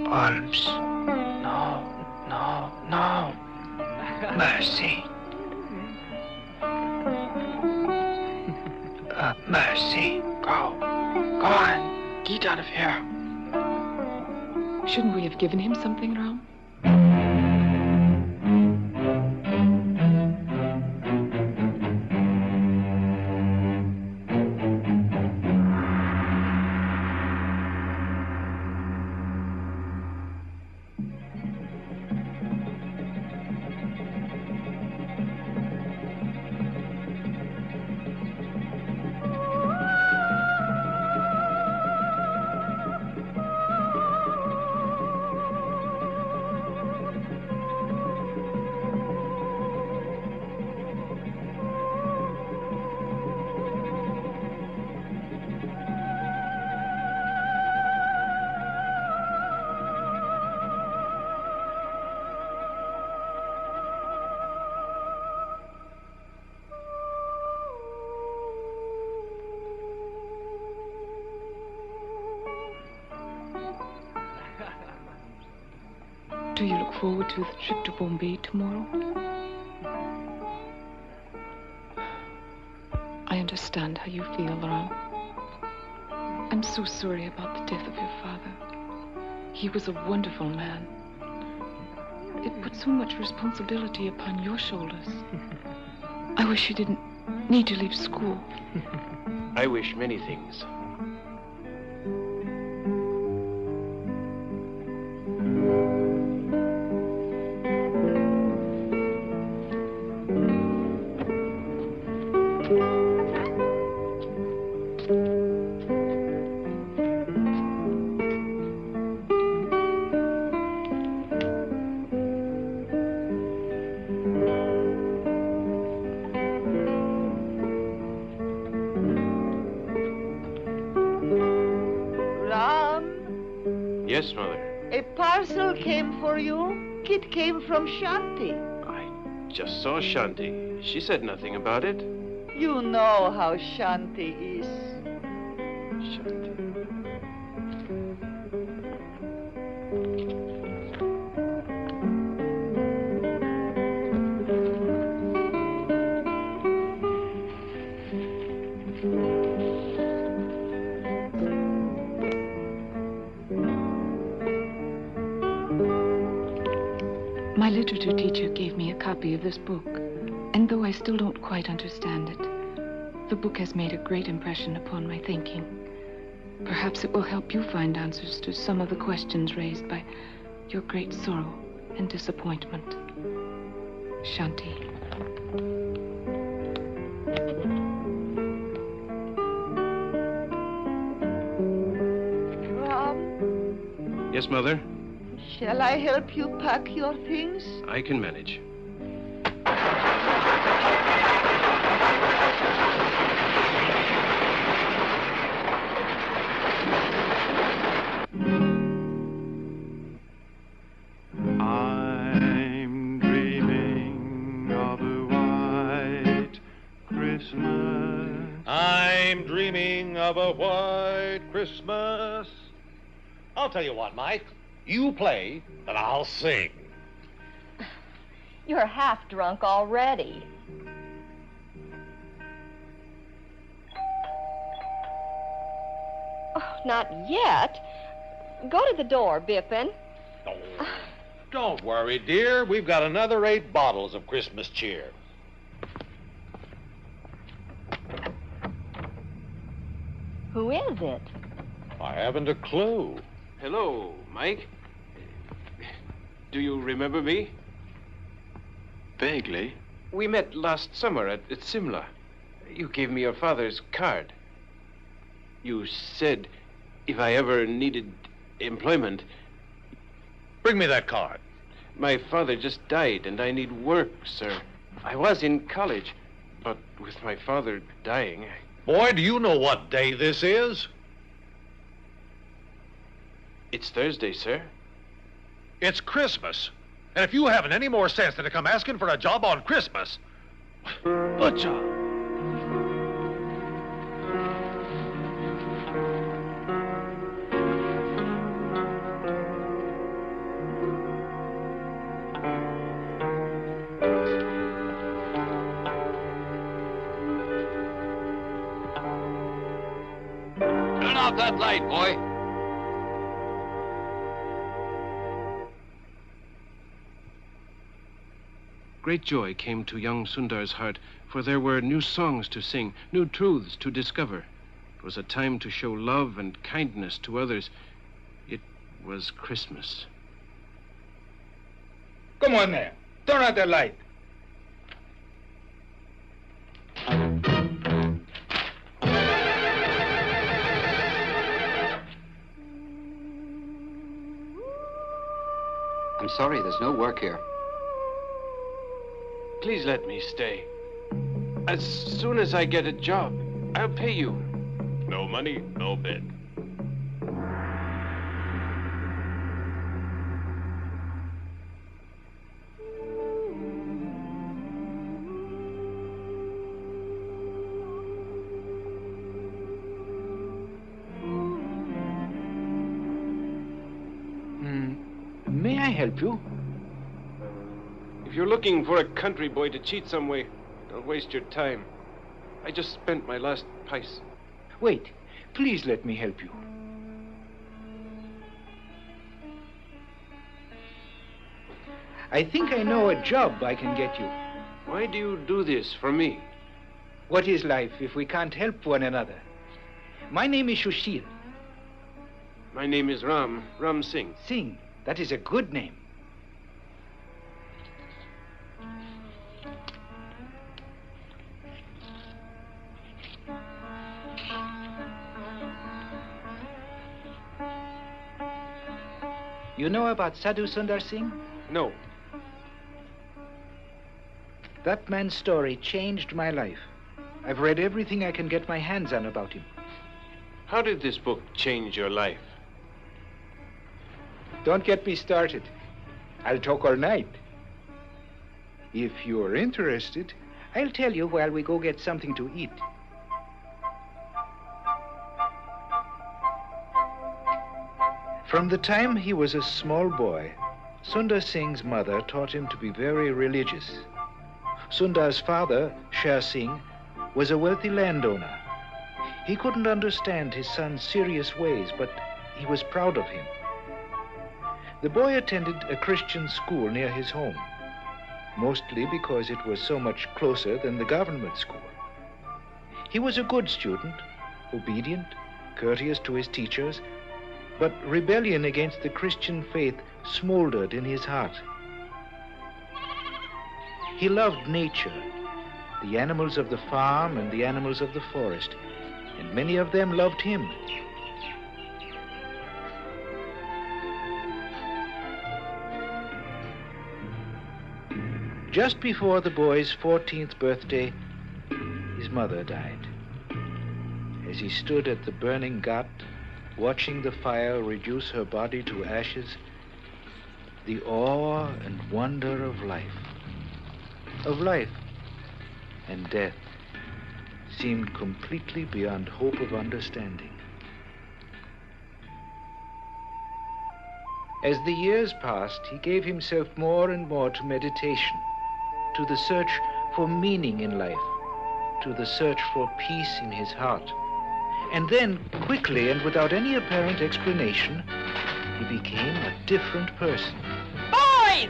bulbs. No, no, no. Mercy. Mercy. Go. Go on. Get out of here. Shouldn't we have given him something, Ram? Do you look forward to the trip to Bombay tomorrow? I understand how you feel, Ram. I'm so sorry about the death of your father. He was a wonderful man. It put so much responsibility upon your shoulders. I wish you didn't need to leave school. I wish many things. Yes, Mother. A parcel came for you. It came from Shanti. I just saw Shanti. She said nothing about it. You know how Shanti is. Shanti. My literature teacher gave me a copy of this book, and though I still don't quite understand it, the book has made a great impression upon my thinking. Perhaps it will help you find answers to some of the questions raised by your great sorrow and disappointment. Shanti. Ram, Yes, Mother? shall I help you pack your things? I can manage. I'm dreaming of a white Christmas. I'm dreaming of a white Christmas. I'll tell you what, Mike. You play, and I'll sing. You're half drunk already. Oh, not yet. Go to the door, Bippin. Oh, don't worry, dear. We've got another 8 bottles of Christmas cheer. Who is it? I haven't a clue. Hello, Mike. Do you remember me? Vaguely. We met last summer at Simla. You gave me your father's card. You said if I ever needed employment. Bring me that card. My father just died and I need work, sir. I was in college, but with my father dying... Boy, do you know what day this is? It's Thursday, sir. It's Christmas. And if you haven't any more sense than to come asking for a job on Christmas... Good job. out that light, boy. Great joy came to young Sundar's heart, for there were new songs to sing, new truths to discover. It was a time to show love and kindness to others. It was Christmas. Come on there. Turn out the light. I'm sorry, there's no work here. Please let me stay. As soon as I get a job, I'll pay you. No money, no bed. May I help you? If you're looking for a country boy to cheat some way, don't waste your time. I just spent my last pice. Wait. Please let me help you. I think I know a job I can get you. Why do you do this for me? What is life if we can't help one another? My name is Shushil. My name is Ram Singh. Singh. That is a good name. You know about Sadhu Sundar Singh? No. That man's story changed my life. I've read everything I can get my hands on about him. How did this book change your life? Don't get me started. I'll talk all night. If you're interested, I'll tell you while we go get something to eat. From the time he was a small boy, Sundar Singh's mother taught him to be very religious. Sundar's father, Sher Singh, was a wealthy landowner. He couldn't understand his son's serious ways, but he was proud of him. The boy attended a Christian school near his home, mostly because it was so much closer than the government school. He was a good student, obedient, courteous to his teachers, but rebellion against the Christian faith smoldered in his heart. He loved nature, the animals of the farm and the animals of the forest, and many of them loved him. Just before the boy's 14th birthday, his mother died. As he stood at the burning ghat, watching the fire reduce her body to ashes, the awe and wonder of life and death, seemed completely beyond hope of understanding. As the years passed, he gave himself more and more to meditation, to the search for meaning in life, to the search for peace in his heart. And then, quickly and without any apparent explanation, he became a different person. Boys!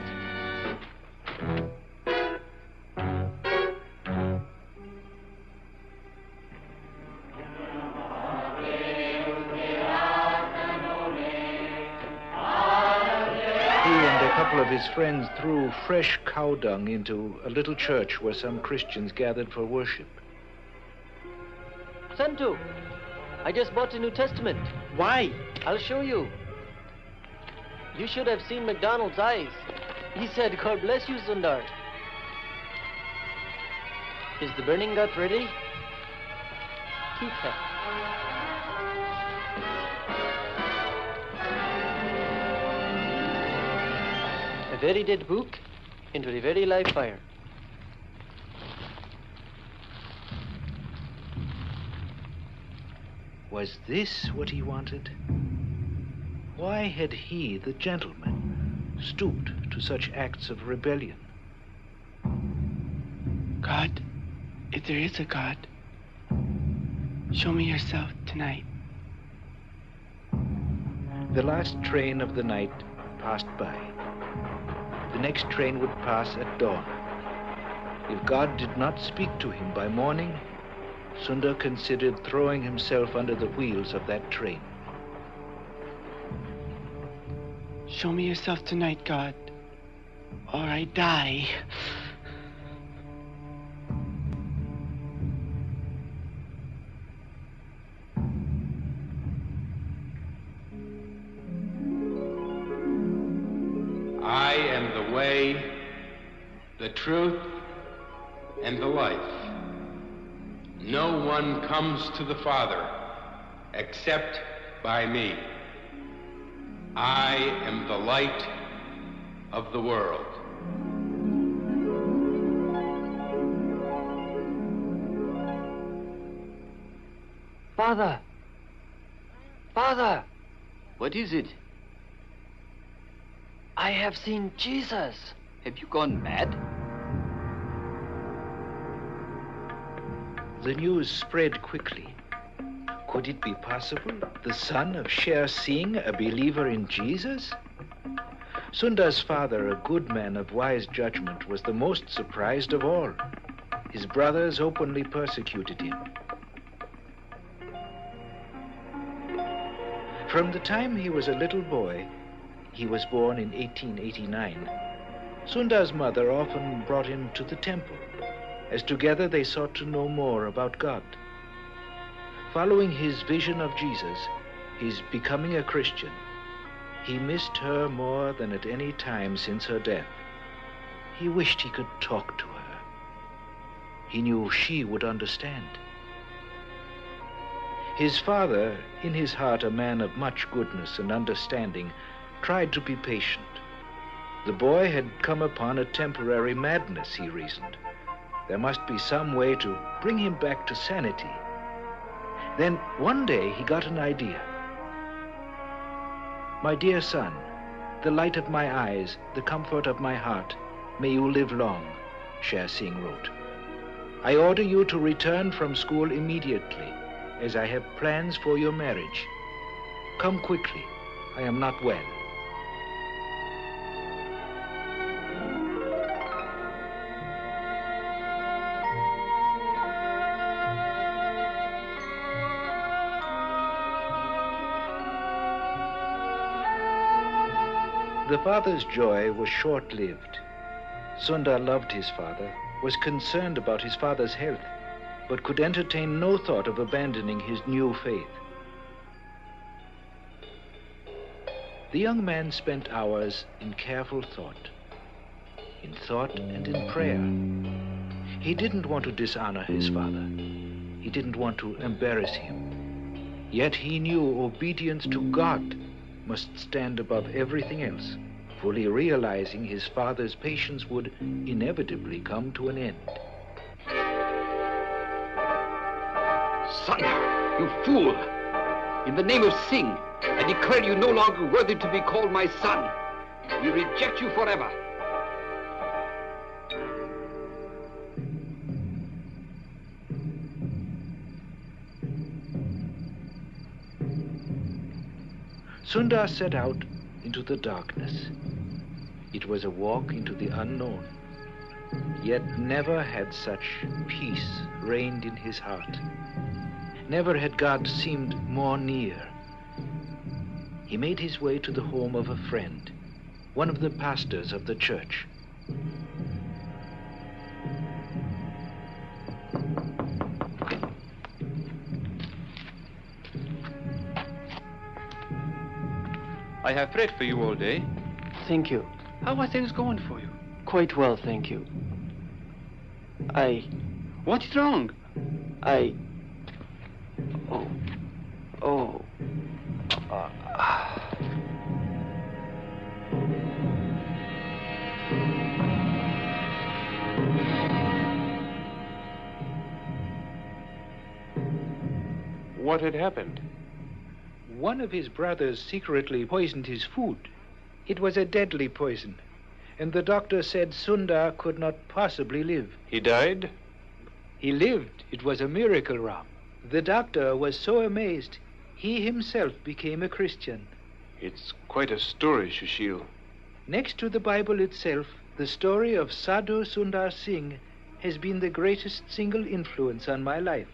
Of his friends threw fresh cow dung into a little church where some Christians gathered for worship. Sandhu, I just bought a New Testament. Why? I'll show you. You should have seen MacDonald's eyes. He said, "God bless you, Sundar." Is the burning ghat ready? Keep it. A very dead book into a very live fire. Was this what he wanted? Why had he, the gentleman, stooped to such acts of rebellion? God, if there is a God, show me yourself tonight. The last train of the night passed by. The next train would pass at dawn. If God did not speak to him by morning, Sundar considered throwing himself under the wheels of that train. Show me yourself tonight, God, or I die. I am the way, the truth, and the life. No one comes to the Father except by me. I am the light of the world. Father! Father! What is it? I have seen Jesus. Have you gone mad? The news spread quickly. Could it be possible? The son of Singha, a believer in Jesus? Sundar's father, a good man of wise judgment, was the most surprised of all. His brothers openly persecuted him. From the time he was a little boy, he was born in 1889, Sundar's mother often brought him to the temple, as together they sought to know more about God. Following his vision of Jesus, his becoming a Christian, he missed her more than at any time since her death. He wished he could talk to her. He knew she would understand. His father, in his heart a man of much goodness and understanding, tried to be patient. The boy had come upon a temporary madness, he reasoned. There must be some way to bring him back to sanity. Then one day he got an idea. "My dear son, the light of my eyes, the comfort of my heart, may you live long," Singha wrote. "I order you to return from school immediately, as I have plans for your marriage. Come quickly, I am not well." The father's joy was short-lived. Sundar loved his father, was concerned about his father's health, but could entertain no thought of abandoning his new faith. The young man spent hours in careful thought and in prayer. He didn't want to dishonor his father. He didn't want to embarrass him. Yet he knew obedience to God must stand above everything else, fully realizing his father's patience would inevitably come to an end. Son, you fool! In the name of Singh'a, I declare you no longer worthy to be called my son. We reject you forever. Sundar set out into the darkness. It was a walk into the unknown. Yet never had such peace reigned in his heart. Never had God seemed more near. He made his way to the home of a friend, one of the pastors of the church. I have prayed for you all day. Thank you. How are things going for you? Quite well, thank you. What is wrong? What had happened? One of his brothers secretly poisoned his food. It was a deadly poison, and the doctor said Sundar could not possibly live. He died? He lived. It was a miracle, Ram. The doctor was so amazed, he himself became a Christian. It's quite a story, Sushil. Next to the Bible itself, the story of Sadhu Sundar Singh has been the greatest single influence on my life.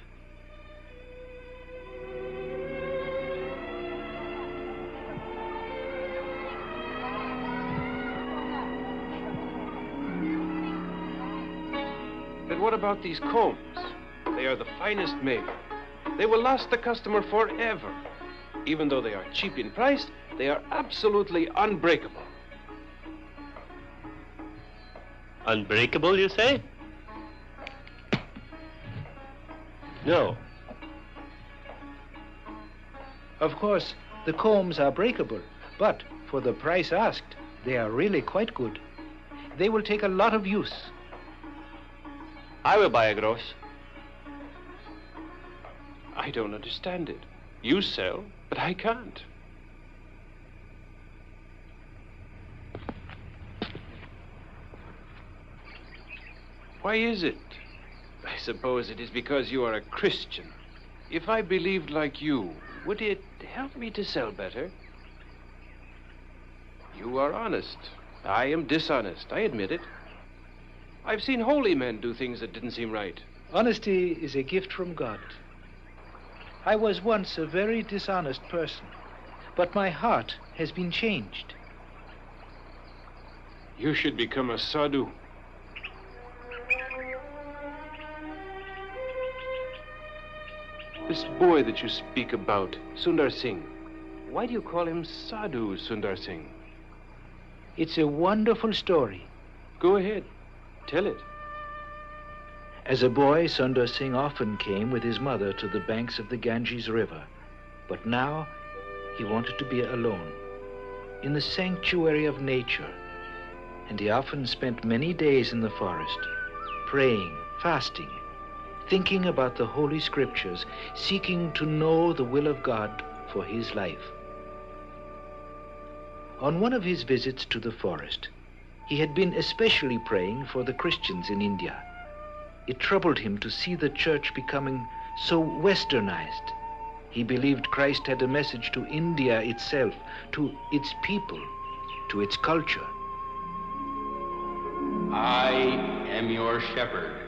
But what about these combs? They are the finest made. They will last the customer forever. Even though they are cheap in price, they are absolutely unbreakable. Unbreakable, you say? No. Of course, the combs are breakable, but for the price asked, they are really quite good. They will take a lot of use. I will buy a gross. I don't understand it. You sell, but I can't. Why is it? I suppose it is because you are a Christian. If I believed like you, would it help me to sell better? You are honest. I am dishonest. I admit it. I've seen holy men do things that didn't seem right. Honesty is a gift from God. I was once a very dishonest person, but my heart has been changed. You should become a sadhu. This boy that you speak about, Sundar Singh, why do you call him Sadhu Sundar Singh? It's a wonderful story. Go ahead, tell it. As a boy, Sundar Singh often came with his mother to the banks of the Ganges River, but now he wanted to be alone, in the sanctuary of nature, and he often spent many days in the forest, praying, fasting, thinking about the Holy Scriptures, seeking to know the will of God for his life. On one of his visits to the forest, he had been especially praying for the Christians in India. It troubled him to see the church becoming so westernized. He believed Christ had a message to India itself, to its people, to its culture. I am your shepherd.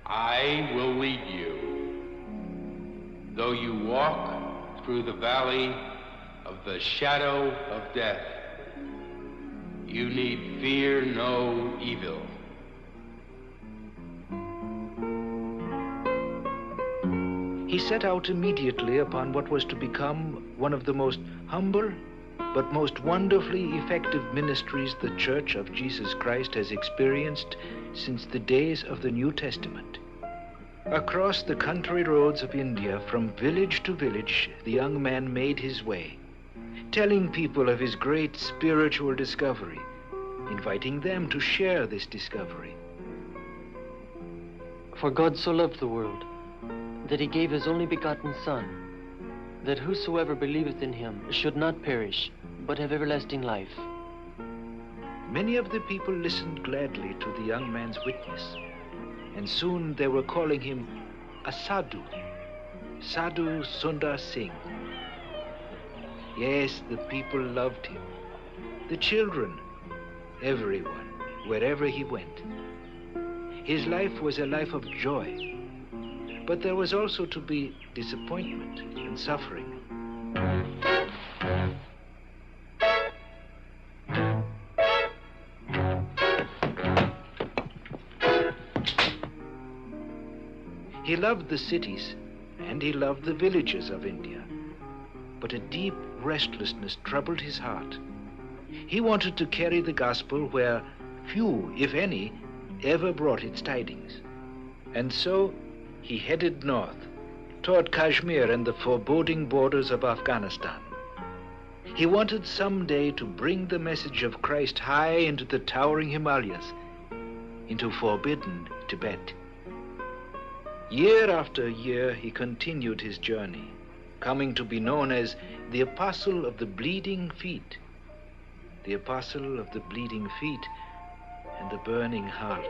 I will lead you. Though you walk through the valley of the shadow of death, you need fear no evil. He set out immediately upon what was to become one of the most humble but most wonderfully effective ministries the Church of Jesus Christ has experienced since the days of the New Testament. Across the country roads of India, from village to village, the young man made his way, telling people of his great spiritual discovery, inviting them to share this discovery. For God so loved the world, that he gave his only begotten Son, that whosoever believeth in him should not perish, but have everlasting life. Many of the people listened gladly to the young man's witness, and soon they were calling him a sadhu, Sadhu Sundar Singh. Yes, the people loved him, the children, everyone, wherever he went. His life was a life of joy, but there was also to be disappointment and suffering. He loved the cities and he loved the villages of India, but a deep restlessness troubled his heart. He wanted to carry the gospel where few, if any, ever brought its tidings. And so he headed north, toward Kashmir and the foreboding borders of Afghanistan. He wanted someday to bring the message of Christ high into the towering Himalayas, into forbidden Tibet. Year after year, he continued his journey, coming to be known as the Apostle of the Bleeding Feet, the Apostle of the Bleeding Feet and the Burning Heart.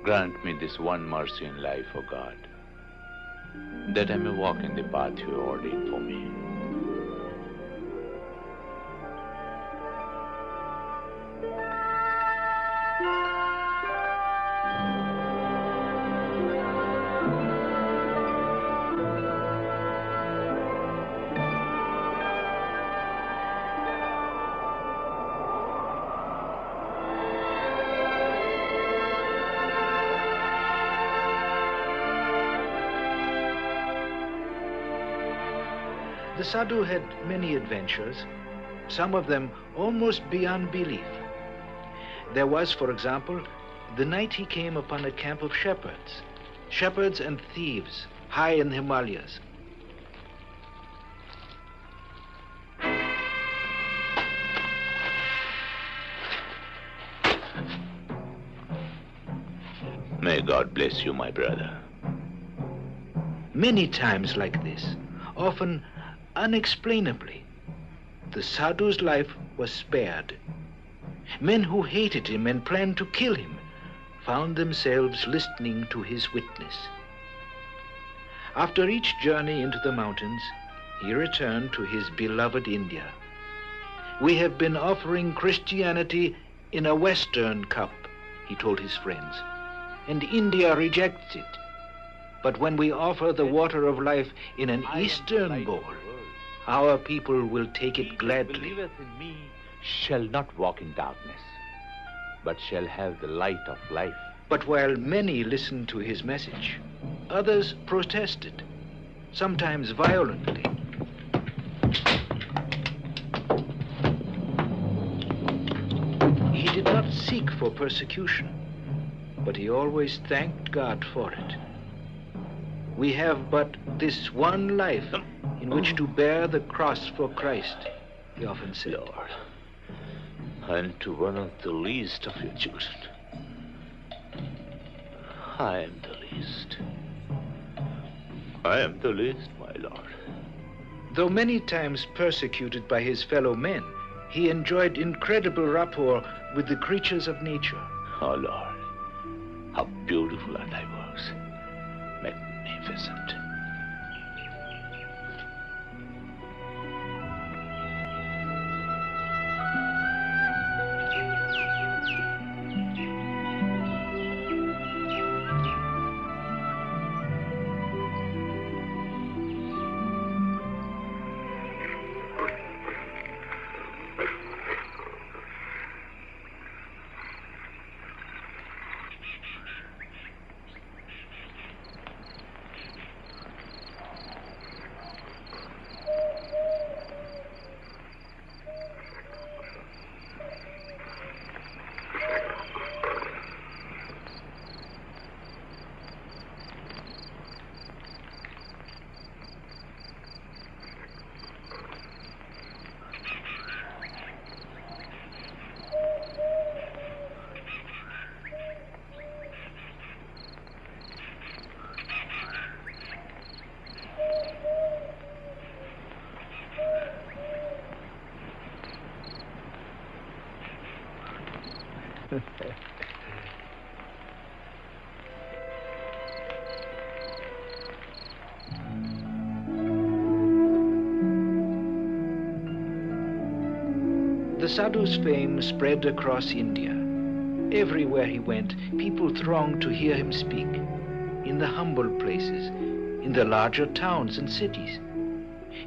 Grant me this one mercy in life, O God, that I may walk in the path you ordained for me. The Sadhu had many adventures, some of them almost beyond belief. There was, for example, the night he came upon a camp of shepherds and thieves high in the Himalayas. May God bless you, my brother. Many times like this, often unexplainably, the Sadhu's life was spared. Men who hated him and planned to kill him found themselves listening to his witness. After each journey into the mountains, he returned to his beloved India. We have been offering Christianity in a Western cup, he told his friends, and India rejects it. But when we offer the water of life in an Eastern bowl, our people will take it gladly. He that believeth in me shall not walk in darkness, but shall have the light of life. But while many listened to his message, others protested, sometimes violently. He did not seek for persecution, but he always thanked God for it. We have but this one life in which to bear the cross for Christ, he often said. Lord, and to one of the least of your children, I am the least. I am the least, my Lord. Though many times persecuted by his fellow men, he enjoyed incredible rapport with the creatures of nature. Oh, Lord, how beautiful are thy works. Magnificent. The Sadhu's fame spread across India. Everywhere he went, people thronged to hear him speak, in the humble places, in the larger towns and cities.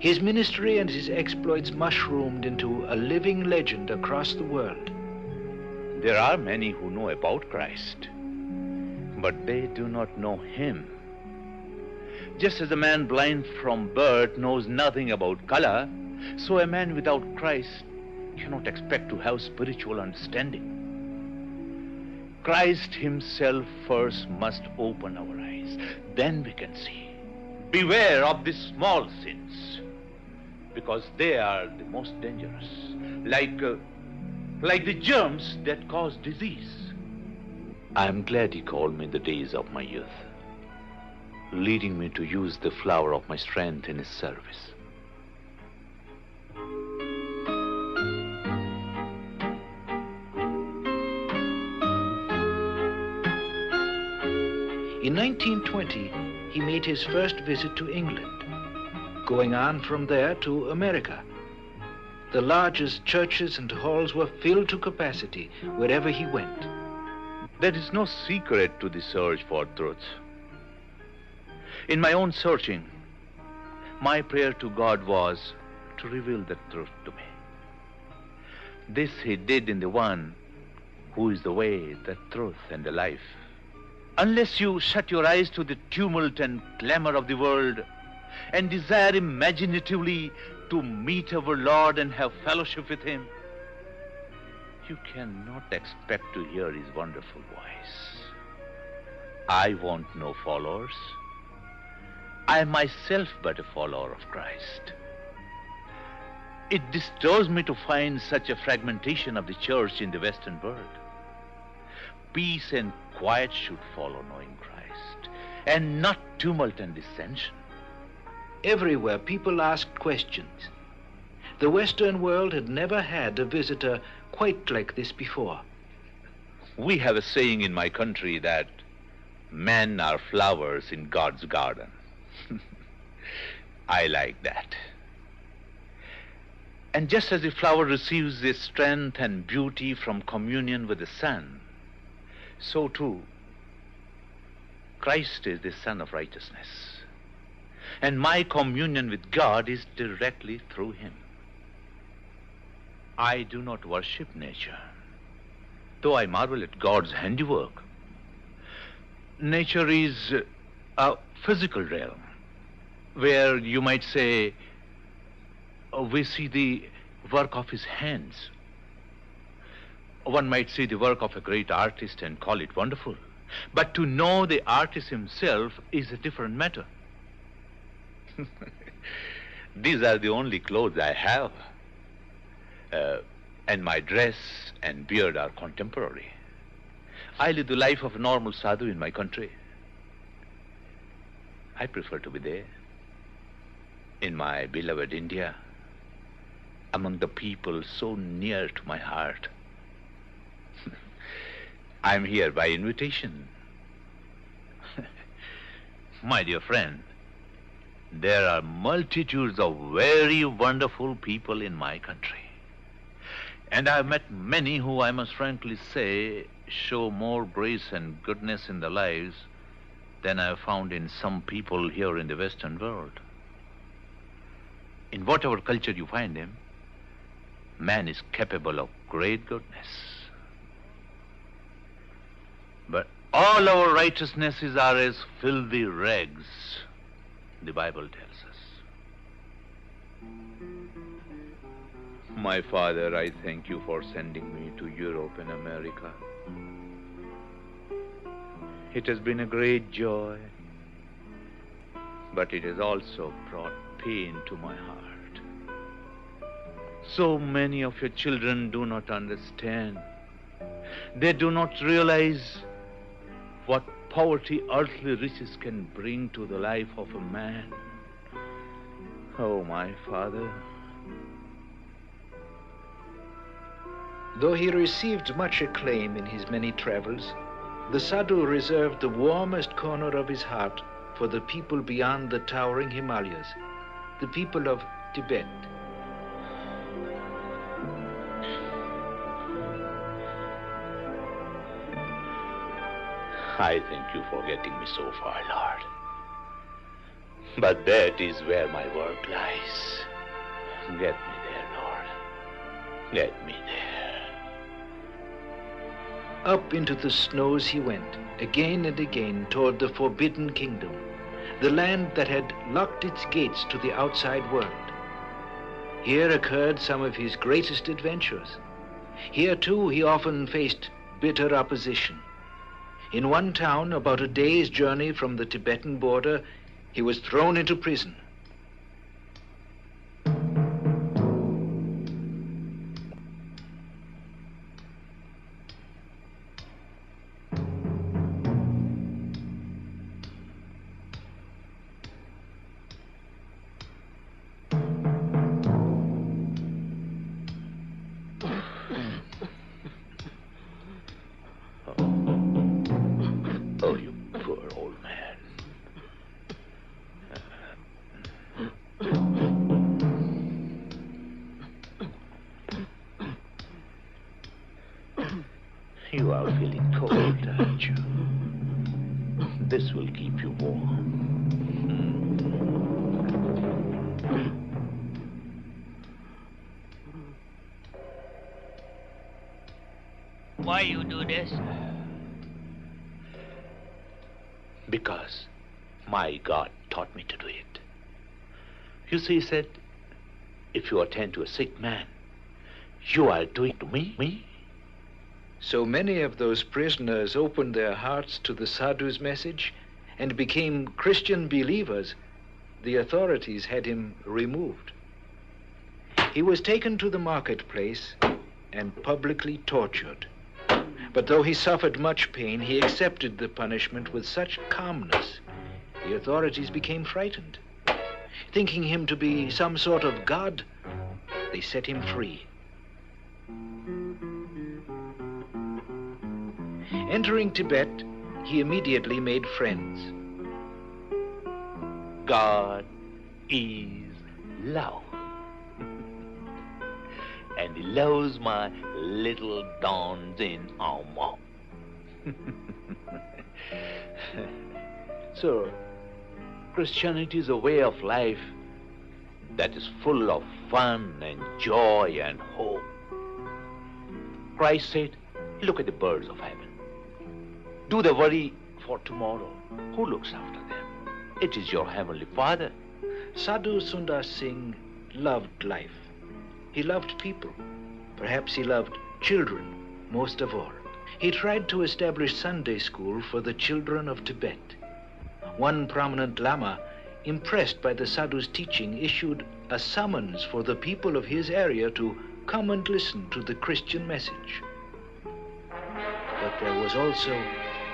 His ministry and his exploits mushroomed into a living legend across the world. There are many who know about Christ, but they do not know him. Just as a man blind from birth knows nothing about color, so a man without Christ cannot expect to have spiritual understanding. Christ himself first must open our eyes, then we can see. Beware of the small sins, because they are the most dangerous, like the germs that cause disease. I am glad he called me the days of my youth, leading me to use the flower of my strength in his service. In 1920, he made his first visit to England, going on from there to America. The largest churches and halls were filled to capacity wherever he went. There is no secret to the search for truth. In my own searching, my prayer to God was to reveal the truth to me. This he did in the one who is the way, the truth, and the life. Unless you shut your eyes to the tumult and clamor of the world and desire imaginatively to meet our Lord and have fellowship with him, you cannot expect to hear his wonderful voice. I want no followers. I am myself but a follower of Christ. It disturbs me to find such a fragmentation of the church in the Western world. Peace and quiet should follow knowing Christ, and not tumult and dissension. Everywhere people asked questions. The Western world had never had a visitor quite like this before. We have a saying in my country that men are flowers in God's garden. I like that. And just as the flower receives its strength and beauty from communion with the sun, so too, Christ is the Son of righteousness. And my communion with God is directly through him. I do not worship nature, though I marvel at God's handiwork. Nature is a physical realm, where you might say, we see the work of his hands. One might see the work of a great artist and call it wonderful. But to know the artist himself is a different matter. These are the only clothes I have. And my dress and beard are contemporary. I live the life of a normal sadhu in my country. I prefer to be there, in my beloved India, among the people so near to my heart. I'm here by invitation. My dear friend, there are multitudes of very wonderful people in my country. And I've met many who, I must frankly say, show more grace and goodness in their lives than I've found in some people here in the Western world. In whatever culture you find him, man is capable of great goodness. But all our righteousnesses are as filthy rags, the Bible tells us. My Father, I thank you for sending me to Europe and America. It has been a great joy, but it has also brought pain to my heart. So many of your children do not understand. They do not realize what poverty, earthly riches can bring to the life of a man. Oh, my Father. Though he received much acclaim in his many travels, the Sadhu reserved the warmest corner of his heart for the people beyond the towering Himalayas, the people of Tibet. I thank you for getting me so far, Lord. But that is where my work lies. Get me there, Lord. Get me there. Up into the snows he went, again and again, toward the forbidden kingdom, the land that had locked its gates to the outside world. Here occurred some of his greatest adventures. Here, too, he often faced bitter opposition. In one town, about a day's journey from the Tibetan border, he was thrown into prison. Oh, you poor old You are feeling cold, aren't you? This will keep you warm. Why you do this? Because my God taught me to do it. You see, he said, if you attend to a sick man, you are doing to me. So many of those prisoners opened their hearts to the Sadhu's message and became Christian believers, the authorities had him removed. He was taken to the marketplace and publicly tortured. But though he suffered much pain, he accepted the punishment with such calmness, the authorities became frightened. Thinking him to be some sort of god, they set him free. Entering Tibet, he immediately made friends. God is love. And he loves my little dawns in Alma. So, Christianity is a way of life that is full of fun and joy and hope. Christ said, look at the birds of heaven. Do they worry for tomorrow? Who looks after them? It is your heavenly Father. Sadhu Sundar Singh loved life. He loved people. Perhaps he loved children most of all. He tried to establish Sunday school for the children of Tibet. One prominent Lama, impressed by the Sadhu's teaching, issued a summons for the people of his area to come and listen to the Christian message. But there was also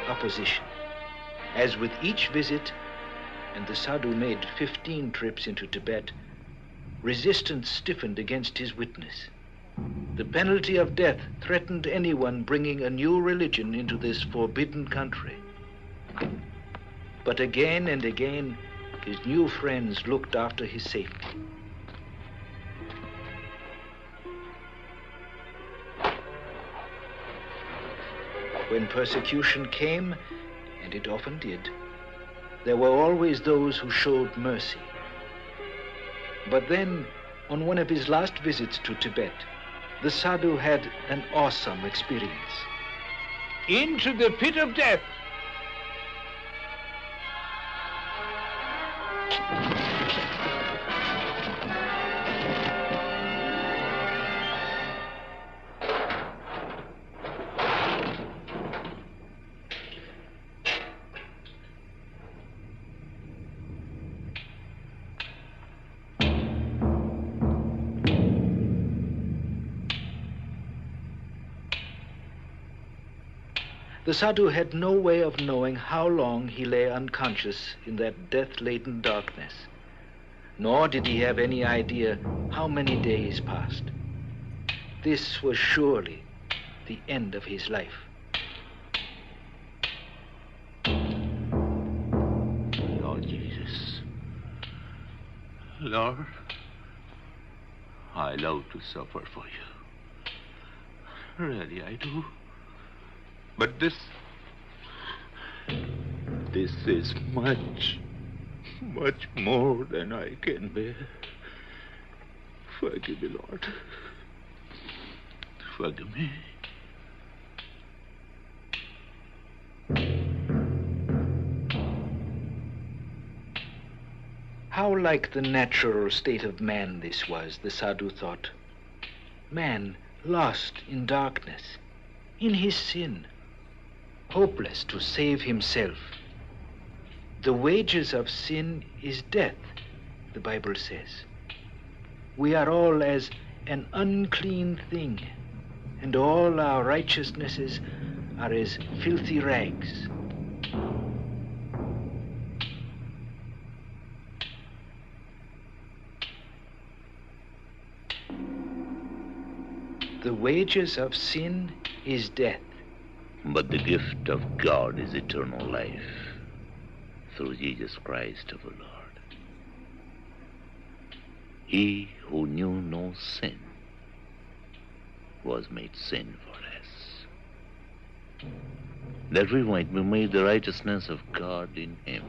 opposition. As with each visit, and the Sadhu made 15 trips into Tibet, resistance stiffened against his witness. The penalty of death threatened anyone bringing a new religion into this forbidden country. But again and again, his new friends looked after his safety. When persecution came, and it often did, there were always those who showed mercy. But then, on one of his last visits to Tibet, the Sadhu had an awesome experience. Into the pit of death. The Sadhu had no way of knowing how long he lay unconscious in that death-laden darkness, nor did he have any idea how many days passed. This was surely the end of his life. Lord Jesus, Lord, I love to suffer for you. Really, I do. But this is much, much more than I can bear. Forgive me, Lord. Forgive me. How like the natural state of man this was, the Sadhu thought. Man lost in darkness, in his sin, hopeless to save himself. The wages of sin is death, the Bible says. We are all as an unclean thing, and all our righteousnesses are as filthy rags. The wages of sin is death. But the gift of God is eternal life through Jesus Christ our Lord. He who knew no sin was made sin for us, that we might be made the righteousness of God in him.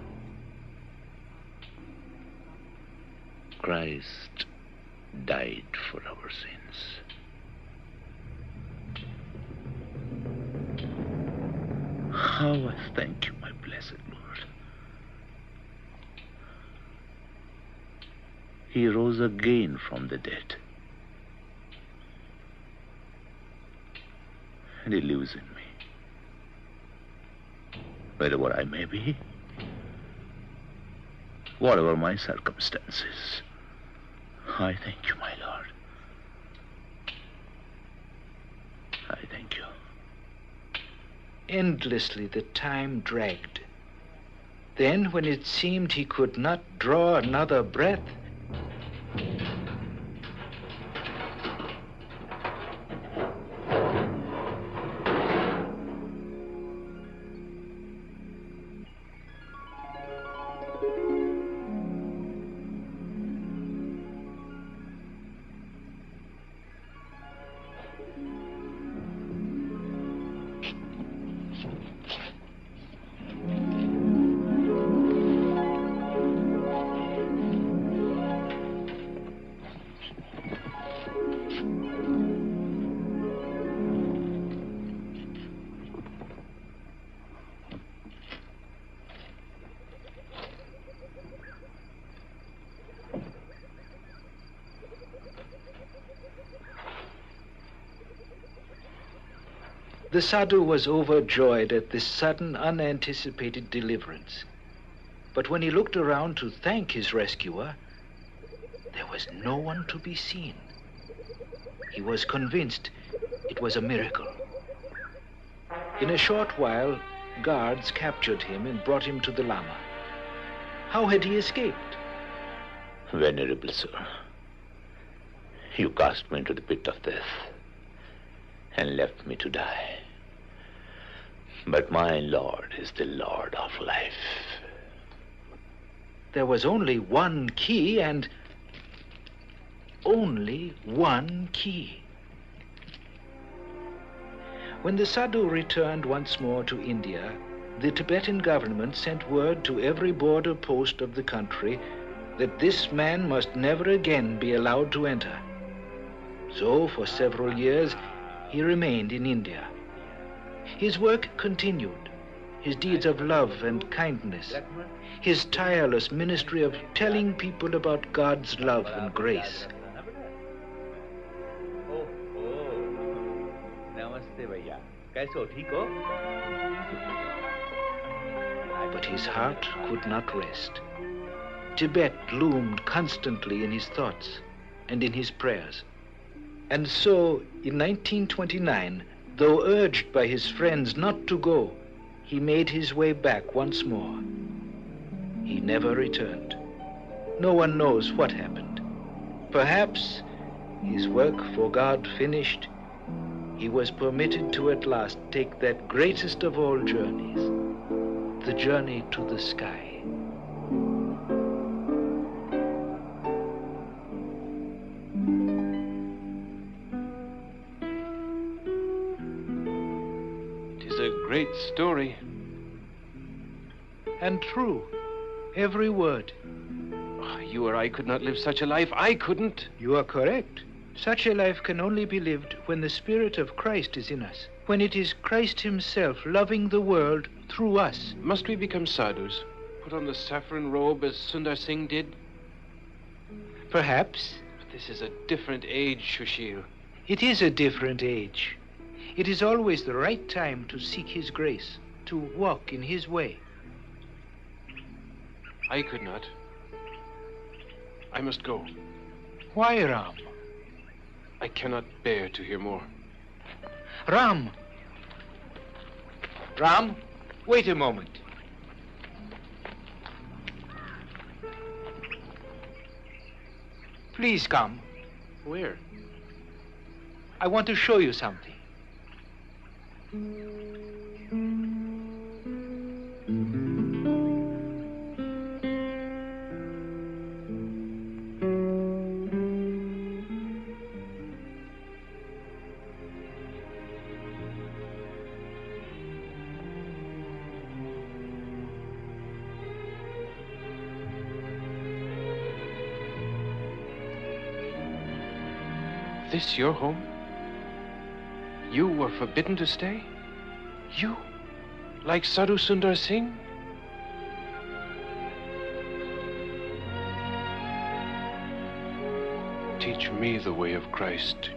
Christ died for our sins. How I thank you, my blessed Lord. He rose again from the dead. And he lives in me. Wherever I may be, whatever my circumstances, I thank you, my Lord. I thank you. Endlessly the time dragged. Then, when it seemed he could not draw another breath, the Sadhu was overjoyed at this sudden, unanticipated deliverance. But when he looked around to thank his rescuer, there was no one to be seen. He was convinced it was a miracle. In a short while, guards captured him and brought him to the Lama. How had he escaped? Venerable sir, you cast me into the pit of death and left me to die. But my Lord is the Lord of life. There was only one key, and only one key. When the Sadhu returned once more to India, the Tibetan government sent word to every border post of the country that this man must never again be allowed to enter. So, for several years, he remained in India. His work continued, his deeds of love and kindness, his tireless ministry of telling people about God's love and grace. But his heart could not rest. Tibet loomed constantly in his thoughts and in his prayers. And so, in 1929, though urged by his friends not to go, he made his way back once more. He never returned. No one knows what happened. Perhaps, his work for God finished, he was permitted to at last take that greatest of all journeys, the journey to the sky. Great story. And true, every word. Oh, you or I could not live such a life. I couldn't. You are correct. Such a life can only be lived when the Spirit of Christ is in us, when it is Christ himself loving the world through us. Must we become sadhus? Put on the saffron robe as Sundar Singh did? Perhaps. But this is a different age, Shushil. It is a different age. It is always the right time to seek his grace, to walk in his way. I could not. I must go. Why, Ram? I cannot bear to hear more. Ram! Ram, wait a moment. Please come. Where? I want to show you something. this your home? You were forbidden to stay? You? Like Sadhu Sundar Singh? Teach me the way of Christ,